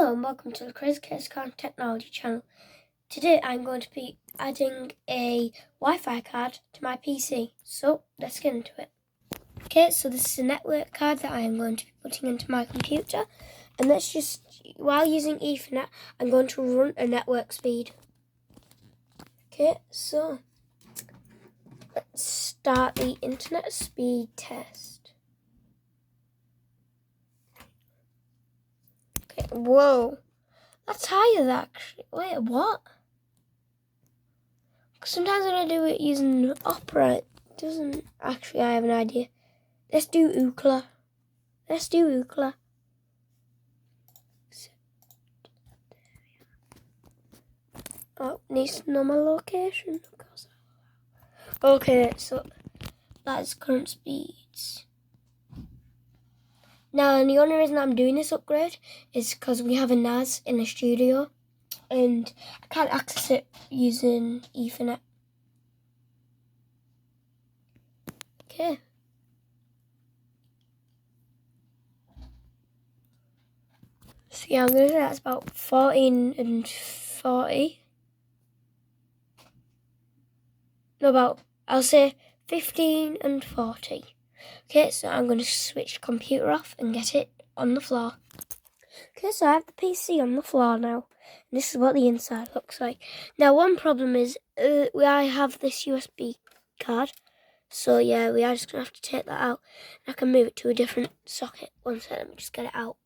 Hello and welcome to the Crazy Case Car Technology channel. Today I'm going to be adding a Wi-Fi card to my PC. So let's get into it. Okay, so this is a network card that I am going to be putting into my computer. And let's just, while using Ethernet, I'm going to run a network speed. Okay, so let's start the internet speed test. Whoa, that's higher actually. Wait, what? Sometimes when I do it using Opera, it doesn't actually. I have an idea. Let's do Ookla. Oh, needs to know my location. Of course. Okay, so that's current speeds. Now, the only reason I'm doing this upgrade is because we have a NAS in the studio and I can't access it using Ethernet. Okay. So yeah, I'm going to say that's about 14 and 40. No, I'll say 15 and 40. Okay, so I'm going to switch the computer off and get it on the floor. Okay, so I have the PC on the floor now. And this is what the inside looks like. Now, one problem is I have this USB card. So yeah, we are just going to have to take that out. And I can move it to a different socket. One second, let me just get it out.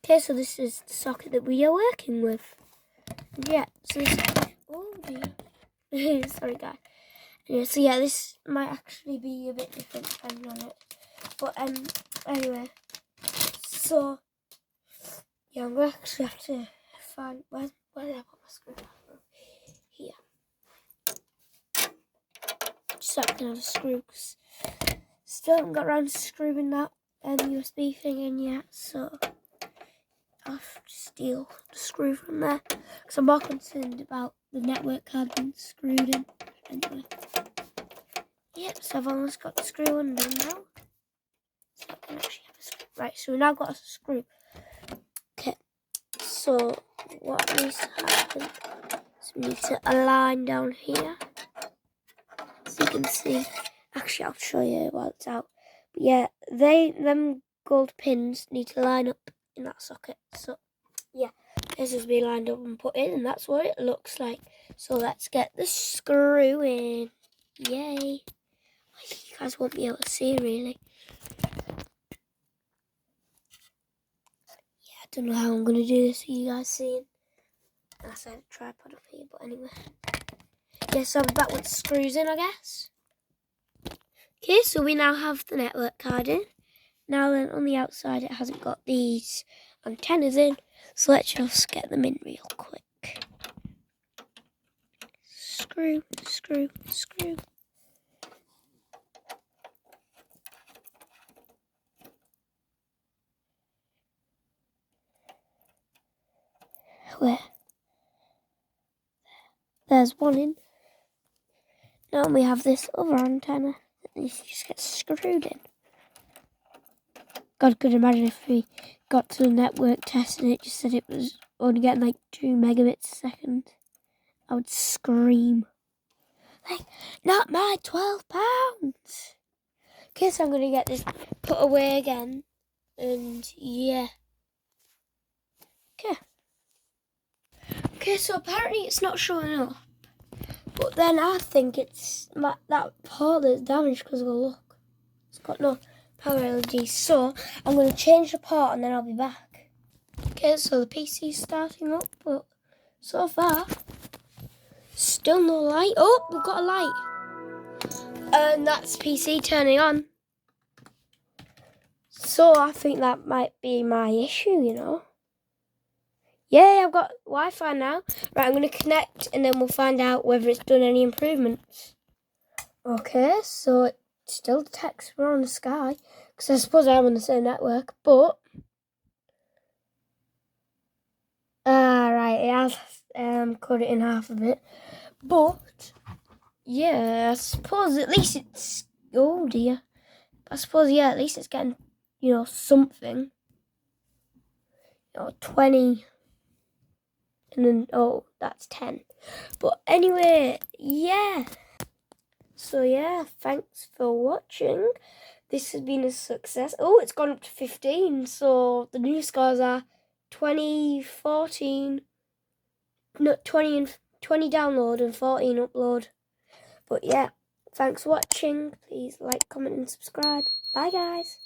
Okay, so this is the socket that we are working with. Yeah, so this... Oh dear. Sorry, guys. Yeah, so yeah, this might actually be a bit different depending on it. But anyway, so yeah, I'm gonna actually have to find where did I put my screwdriver? Here. Just so I can have a screw. Still haven't got around to screwing that USB thing in yet, so I'll have to steal the screw from there because I'm more concerned about the network card being screwed in. Anyway. Yep, so I've almost got the screw undone now. So I can actually have a screw. Right, so we've now got a screw. Okay, so what needs to happen is we need to align down here. So you can see, actually I'll show you while it's out. But yeah, them gold pins need to line up in that socket. So yeah, this has been lined up and put in and that's what it looks like. So let's get the screw in. Yay. You guys won't be able to see really. Yeah, I don't know how I'm going to do this for you guys seeing. I said a tripod up here, but anyway. Yeah, so I'm back with the screws in, I guess. Okay, so we now have the network card in. Now then, on the outside it hasn't got these antennas in. So let's just get them in real quick. Screw, screw, screw. Where? There's one in. Now we have this other antenna that needs to just get screwed in. God, could imagine if we got to the network test and it just said it was only getting like 2 megabits a second. I would scream. Like, not my £12. Okay, so I'm going to get this put away again. And yeah. Okay, so apparently it's not showing up. But then I think it's that part that's damaged because of a look. It's got no power LED. So I'm going to change the part and then I'll be back. Okay, so the PC's starting up, but so far, still no light. Oh, we've got a light. And that's PC turning on. So I think that might be my issue, you know. Yay, I've got Wi-Fi now. Right, I'm going to connect and then we'll find out whether it's done any improvements. Okay, so it still detects we're on the Sky. Because I suppose I'm on the same network, but... right, it has cut it in half a bit. But, yeah, I suppose at least it's... Oh, dear. I suppose, yeah, at least it's getting, you know, something. or 20. And then, oh, that's 10. But anyway, yeah. So yeah, thanks for watching. This has been a success. Oh, it's gone up to 15. So the new scores are 20, 14, no, 20 and 20 download and 14 upload. But yeah, thanks for watching. Please like, comment and subscribe. Bye guys.